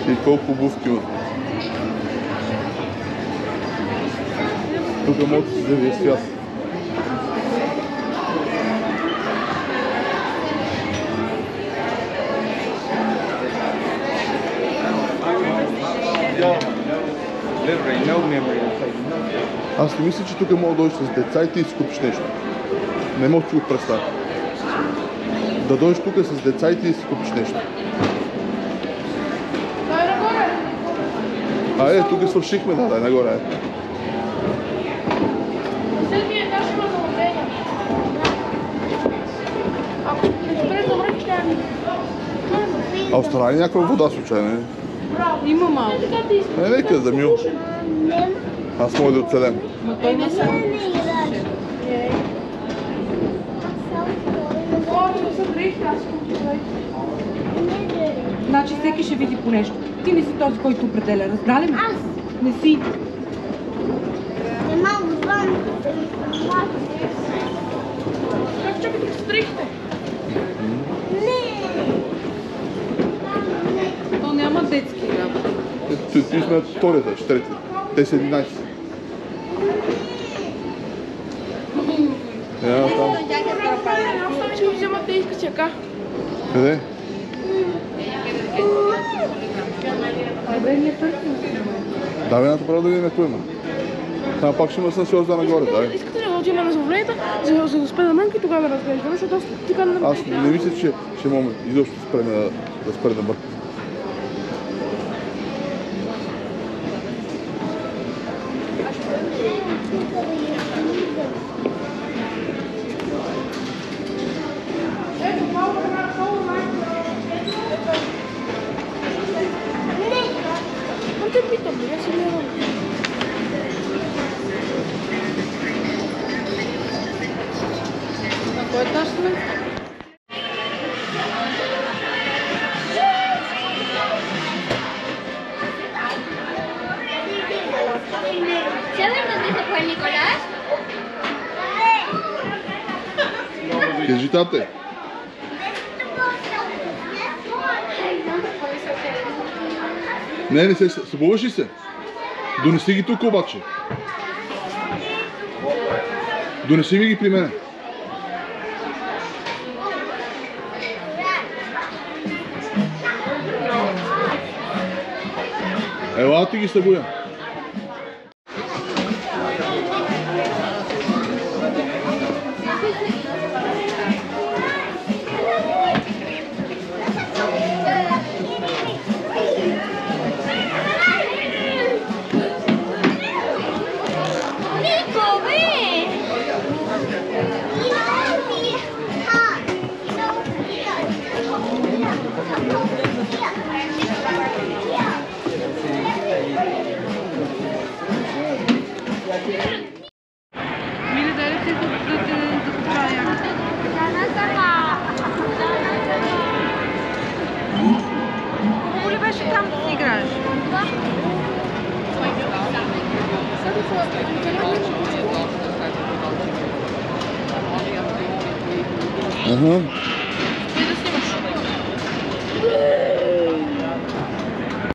И колко обувки има. Тук може да си завие свят. Аз не мисля, че тук мога да дойдеш с деца и ти си купиш нещо. Не мога да си го представя. Да дойдеш тук с деца и ти си купиш нещо. Тук свършихме, дай нагоре. Австралия някаква вода случайно? Има малко. Нека да мил. Аз мога да оцелем. Но той не са. Значи всеки ще види по нещо. Ти не си този, който определя. Разбрали ли? Аз. Не си. Как чакате, стрихте? То няма детски работа. Ти сме на вторията, четвъртите. Те са 11. Там. Ще го вземате и с чака. Къде? Добре, не търсим. Да, едната право да видим ето има. Там пак ще има асансьор за нагоре, да. Искате ли да отидем на завлението, за да спе на Манки и тогава да разглеждаме, защото аз така не... Аз не мисля, че ще можем изобщо да спре да бърка. Не те питам, я си гледам. На кой етаж сме? ¿Sabes dónde se fue Nicolás? Кажи, тате. Не се събуваш ли се? Донеси ги тук обаче. Донеси ми ги при мене. Ела ти ги събуя. Мили, дай ли си да поправя? Хубаво ли беше там да си играеш? Ага.